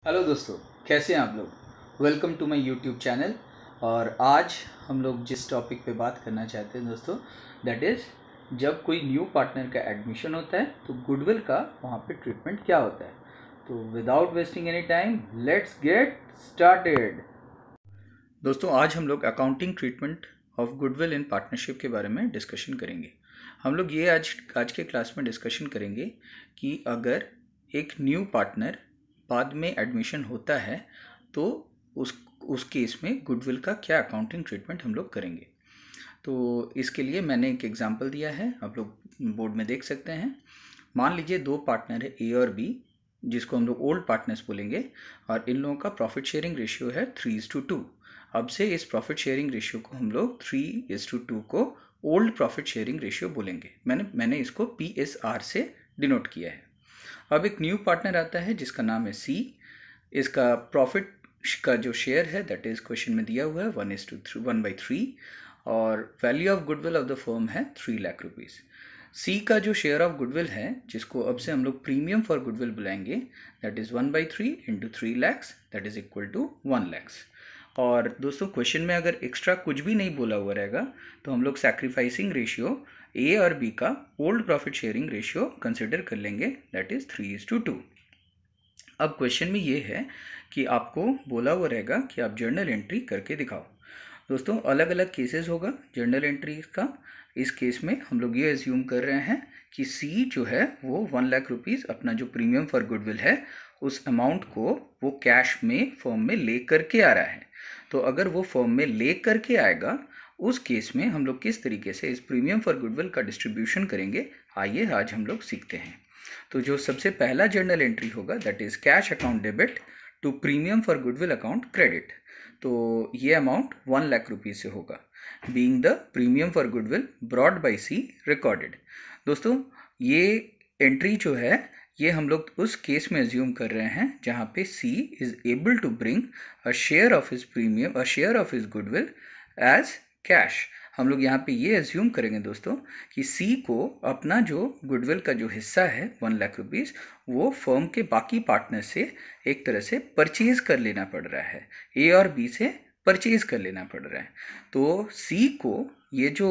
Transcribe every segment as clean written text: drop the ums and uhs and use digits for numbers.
Hello दोस्तों, कैसे हैं आप लोग। Welcome to my YouTube channel. और आज हम लोग जिस टॉपिक पे बात करना चाहते हैं दोस्तों, दैट इज़ जब कोई न्यू पार्टनर का एडमिशन होता है तो गुडविल का वहाँ पे ट्रीटमेंट क्या होता है। तो without wasting any time, let's get started. दोस्तों, आज हम लोग accounting treatment of goodwill in partnership के बारे में डिस्कशन करेंगे। हम लोग ये आज के क्लास में डिस्कशन करेंगे कि अगर एक न्यू पार्टनर बाद में एडमिशन होता है तो उस केस में गुडविल का क्या अकाउंटिंग ट्रीटमेंट हम लोग करेंगे। तो इसके लिए मैंने एक एग्जांपल दिया है, आप लोग बोर्ड में देख सकते हैं। मान लीजिए दो पार्टनर है, ए और बी, जिसको हम लोग ओल्ड पार्टनर्स बोलेंगे, और इन लोगों का प्रॉफिट शेयरिंग रेशियो है 3:2। अब से इस प्रॉफिट शेयरिंग रेशियो को हम लोग 3:2 को ओल्ड प्रॉफिट शेयरिंग रेशियो बोलेंगे। मैंने इसको PSR से डिनोट किया है। अब एक न्यू पार्टनर आता है जिसका नाम है सी। इसका प्रॉफिट का जो शेयर है दैट इज क्वेश्चन में दिया हुआ है 1:3 और value of goodwill of the firm है 3 लाख रुपीज़। सी का जो शेयर ऑफ गुडविल है, जिसको अब से हम लोग प्रीमियम फॉर गुडविल बुलाएंगे, that is 1/3 into 3 lakhs, that is equal to 1 lakhs. और दोस्तों, क्वेश्चन में अगर एक्स्ट्रा कुछ भी नहीं बोला हुआ रहेगा तो हम लोग सैक्रिफाइसिंग रेशियो ए और बी का old profit sharing ratio consider कर लेंगे, दैट इज 3:2। अब क्वेश्चन में ये है कि आपको बोला हुआ रहेगा कि आप जर्नल एंट्री करके दिखाओ। दोस्तों, अलग अलग केसेस होगा जर्नल एंट्री का। इस केस में हम लोग ये एज्यूम कर रहे हैं कि सी जो है वो 1 लाख रुपीज़ अपना जो प्रीमियम फॉर गुडविल है उस अमाउंट को वो कैश में फर्म में ले करके आ रहा है। तो अगर वो फर्म में ले करके आएगा, उस केस में हम लोग किस तरीके से इस प्रीमियम फॉर गुडविल का डिस्ट्रीब्यूशन करेंगे, आइए आज हम लोग सीखते हैं। तो जो सबसे पहला जर्नल एंट्री होगा that is cash account debit to premium for goodwill account credit. तो ये अमाउंट 1 लाख रुपीज से होगा, being the premium for goodwill brought by C recorded. दोस्तों, ये एंट्री जो है ये हम लोग उस केस में एज्यूम कर रहे हैं जहां पे C is able to bring a share of his premium, a share of his goodwill as cash. हम लोग यहाँ पे ये एज्यूम करेंगे दोस्तों कि सी को अपना जो गुडविल का जो हिस्सा है 1 लाख रुपीज़, वो फर्म के बाकी पार्टनर से एक तरह से परचेज कर लेना पड़ रहा है, ए और बी से परचेज कर लेना पड़ रहा है। तो सी को ये जो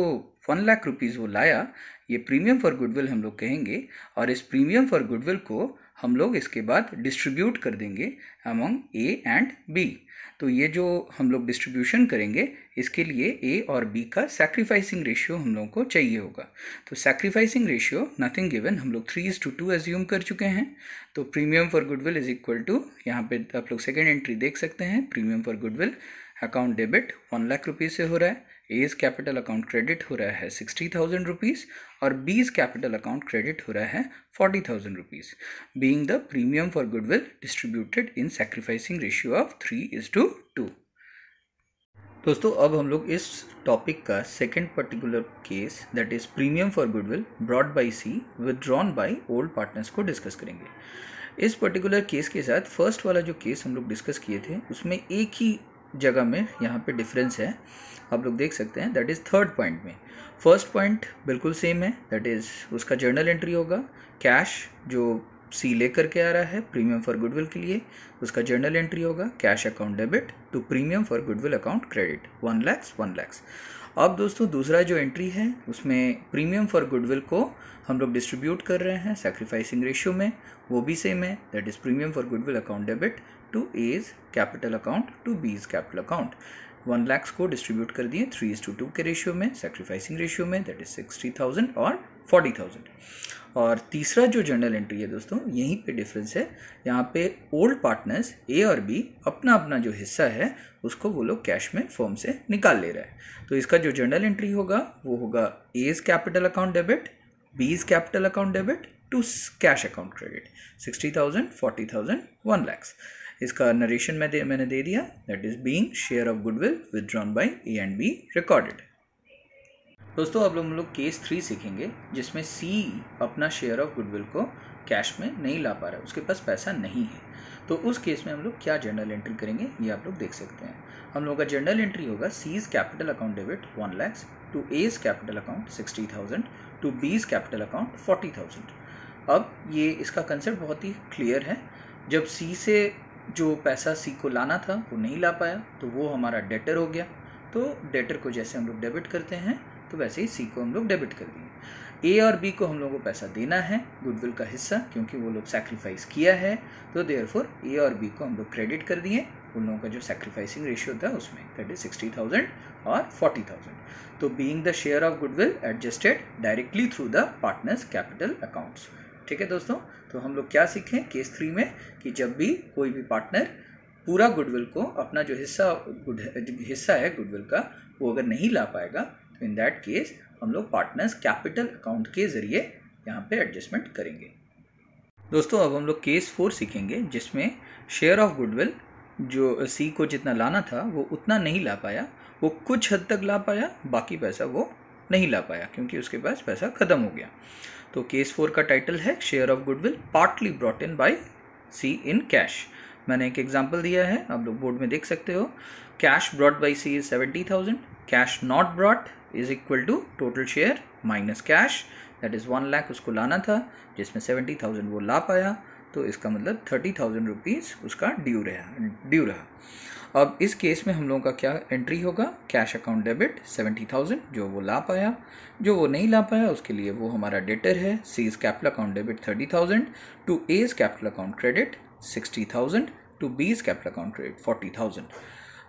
1 लाख रुपीज़ वो लाया, ये प्रीमियम फॉर गुडविल हम लोग कहेंगे, और इस प्रीमियम फॉर गुडविल को हम लोग इसके बाद डिस्ट्रीब्यूट कर देंगे अमंग ए एंड बी। तो ये जो हम लोग डिस्ट्रीब्यूशन करेंगे, इसके लिए ए और बी का सैक्रिफाइसिंग रेशियो हम लोगों को चाहिए होगा। तो सैक्रिफाइसिंग रेशियो नथिंग गिवन, हम लोग 3:2 एज्यूम कर चुके हैं। तो premium for goodwill is equal to, यहाँ पे आप लोग सेकेंड एंट्री देख सकते हैं, premium for goodwill account debit 1 lakh rupees से हो रहा है, एज कैपिटल अकाउंट क्रेडिट हो रहा है 60,000 रुपीज़, और बीज कैपिटल अकाउंट क्रेडिट हो रहा है 40,000 rupees, being the premium for goodwill distributed in sacrificing ratio of 3:2। दोस्तों, अब हम लोग इस टॉपिक का second particular case that is premium for goodwill brought by C withdrawn by old partners को डिस्कस करेंगे। इस पर्टिकुलर केस के साथ फर्स्ट वाला जो केस हम लोग डिस्कस किए थे उसमें एक ही जगह में यहाँ पे डिफरेंस है, आप लोग देख सकते हैं, दैट इज़ थर्ड पॉइंट में। फर्स्ट पॉइंट बिल्कुल सेम है, दैट इज़ उसका जर्नल एंट्री होगा कैश जो सी लेकर के आ रहा है प्रीमियम फॉर गुडविल के लिए, उसका जर्नल एंट्री होगा cash account debit to premium for goodwill account credit 1 lakhs. अब दोस्तों, दूसरा जो एंट्री है उसमें प्रीमियम फॉर गुडविल को हम लोग डिस्ट्रीब्यूट कर रहे हैं सैक्रिफाइसिंग रेशियो में, वो भी सेम है, that is premium for goodwill account debit to A's capital account to B's capital account. 1 lakhs को डिस्ट्रीब्यूट कर दिए 3:2 के रेशियो में, सैक्रिफाइसिंग रेशियो में, दैट इज 60,000 और 40,000। और तीसरा जो जर्नल एंट्री है दोस्तों, यहीं पे डिफरेंस है, यहाँ पे ओल्ड पार्टनर्स ए और बी अपना अपना जो हिस्सा है उसको वो लोग कैश में फर्म से निकाल ले रहा है। तो इसका जो जर्नल एंट्री होगा वो होगा A's capital account debit, B's capital account debit to cash account credit 60,000, 40,000, 1 lakhs. इसका नरेशन मैंने दे दिया, that is being share of goodwill withdrawn by A and B recorded. दोस्तों, अब हम लोग केस 3 सीखेंगे जिसमें सी अपना शेयर ऑफ गुडविल को कैश में नहीं ला पा रहा है, उसके पास पैसा नहीं है। तो उस केस में हम लोग क्या जर्नल एंट्री करेंगे ये आप लोग देख सकते हैं। हम लोग का जर्नल एंट्री होगा C's capital account debit 1 lakhs to A's capital account 60,000 to B's capital account 40,000। अब ये इसका कंसेप्ट बहुत ही क्लियर है। जब सी से जो पैसा सी को लाना था वो नहीं ला पाया, तो वो हमारा डेटर हो गया। तो डेटर को जैसे हम लोग डेबिट करते हैं तो वैसे ही सी को हम लोग डेबिट कर दिए। ए और बी को हम लोगों को पैसा देना है, गुडविल का हिस्सा, क्योंकि वो लोग सैक्रिफाइस किया है, तो देयरफॉर ए और बी को हम लोग क्रेडिट कर दिए उन लोगों का जो सैक्रिफाइसिंग रेशियो था उसमें, दैट इज 60,000 और 40,000। तो being the share of goodwill adjusted directly through the partners capital accounts. ठीक है दोस्तों, तो हम लोग क्या सीखें केस 3 में कि जब भी कोई भी पार्टनर पूरा गुडविल को, अपना जो हिस्सा है गुडविल का, वो अगर नहीं ला पाएगा तो इन दैट केस हम लोग पार्टनर्स कैपिटल अकाउंट के जरिए यहाँ पे एडजस्टमेंट करेंगे। दोस्तों अब हम लोग केस 4 सीखेंगे, जिसमें शेयर ऑफ गुडविल जो सी को जितना लाना था वो उतना नहीं ला पाया, वो कुछ हद तक ला पाया, बाकी पैसा वो नहीं ला पाया क्योंकि उसके पास पैसा ख़त्म हो गया। तो केस 4 का टाइटल है share of goodwill partly brought in by C in cash. मैंने एक एग्जांपल दिया है, आप लोग बोर्ड में देख सकते हो। Cash brought by C is 70,000, cash not brought is equal to total share minus cash, that is 1 lakh उसको लाना था, जिसमें 70,000 वो ला पाया, तो इसका मतलब 30,000 रुपीज़ उसका ड्यू रहा। अब इस केस में हम लोगों का क्या एंट्री होगा, कैश अकाउंट डेबिट 70,000 जो वो ला पाया, जो वो नहीं ला पाया उसके लिए वो हमारा डेटर है, C is capital account debit 30,000 to A is capital account credit 60,000 to B is capital account credit 40,000,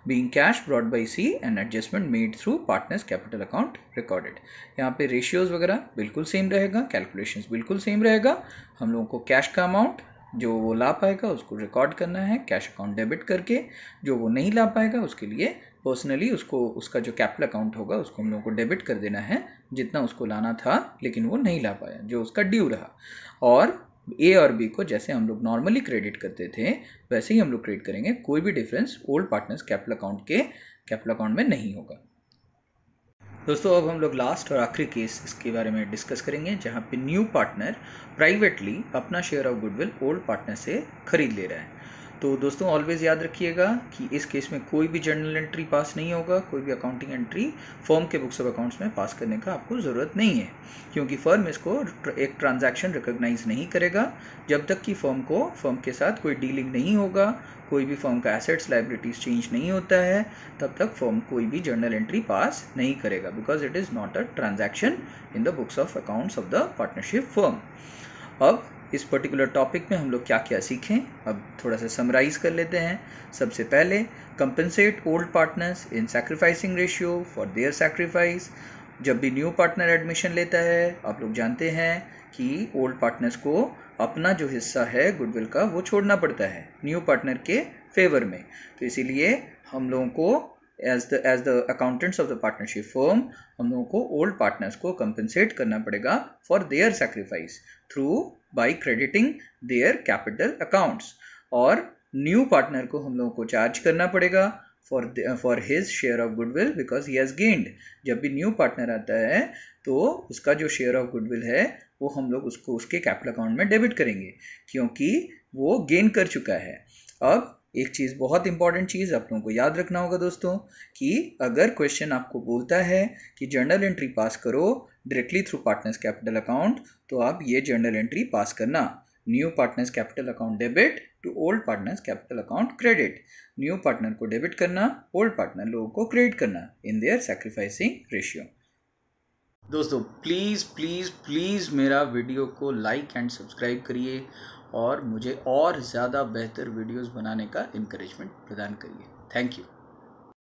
being cash brought by C and adjustment made through partners capital account recorded। यहाँ पे ratios वगैरह बिल्कुल same रहेगा, calculations बिल्कुल same रहेगा। हम लोगों को कैश का अमाउंट जो वो ला पाएगा उसको रिकॉर्ड करना है कैश अकाउंट डेबिट करके, जो वो नहीं ला पाएगा उसके लिए पर्सनली उसका जो कैपिटल अकाउंट होगा उसको हम लोगों को डेबिट कर देना है, जितना उसको लाना था लेकिन वो नहीं ला पाया, जो उसका ड्यू रहा। और ए और बी को जैसे हम लोग नॉर्मली क्रेडिट करते थे वैसे ही हम लोग क्रेडिट करेंगे, कोई भी difference old partners capital account के कैपिटल अकाउंट में नहीं होगा। दोस्तों अब हम लोग लास्ट और आखिरी केस इसके बारे में डिस्कस करेंगे, जहाँ पे न्यू पार्टनर प्राइवेटली अपना share of goodwill old partner से खरीद ले रहा है। तो दोस्तों ऑलवेज याद रखिएगा कि इस केस में कोई भी जर्नल एंट्री पास नहीं होगा, कोई भी अकाउंटिंग एंट्री फर्म के बुक्स ऑफ अकाउंट्स में पास करने का आपको ज़रूरत नहीं है, क्योंकि फर्म इसको एक ट्रांजैक्शन रिकॉग्नाइज नहीं करेगा जब तक कि फर्म के साथ कोई डीलिंग नहीं होगा, कोई भी फर्म का एसेट्स लाइबिलिटीज चेंज नहीं होता है, तब तक फर्म कोई भी जर्नल एंट्री पास नहीं करेगा, because it is not a transaction in the books of accounts of the partnership firm. अब इस पर्टिकुलर टॉपिक में हम लोग क्या क्या सीखें, अब थोड़ा सा समराइज कर लेते हैं। सबसे पहले compensate old partners in sacrificing ratio for their sacrifice. जब भी न्यू पार्टनर एडमिशन लेता है आप लोग जानते हैं कि ओल्ड पार्टनर्स को अपना जो हिस्सा है गुडविल का वो छोड़ना पड़ता है न्यू पार्टनर के फेवर में। तो इसीलिए हम लोगों को as the accountants of the partnership firm हम लोगों को ओल्ड पार्टनर्स को कंपनसेट करना पड़ेगा for their sacrifice through by crediting their capital accounts, और न्यू पार्टनर को हम लोगों को चार्ज करना पड़ेगा for his share of goodwill because he has gained. जब भी न्यू पार्टनर आता है तो उसका जो शेयर ऑफ गुडविल है वो हम लोग उसको उसके कैपिटल अकाउंट में डेबिट करेंगे क्योंकि वो गेन कर चुका है। अब एक चीज़, बहुत इंपॉर्टेंट चीज़ आप लोगों को याद रखना होगा दोस्तों, कि अगर क्वेश्चन आपको बोलता है कि जर्नल एंट्री पास करो directly through partners capital account, तो आप ये जर्नल एंट्री पास करना, new partners capital account debit to old partners capital account credit. New partner को डेबिट करना, ओल्ड पार्टनर लोगों को क्रेडिट करना इन देयर सैक्रिफाइसिंग रेशियो। दोस्तों प्लीज़ प्लीज़ प्लीज़ मेरा वीडियो को लाइक एंड सब्सक्राइब करिए और मुझे और ज़्यादा बेहतर वीडियोस बनाने का इनकरेजमेंट प्रदान करिए। Thank you.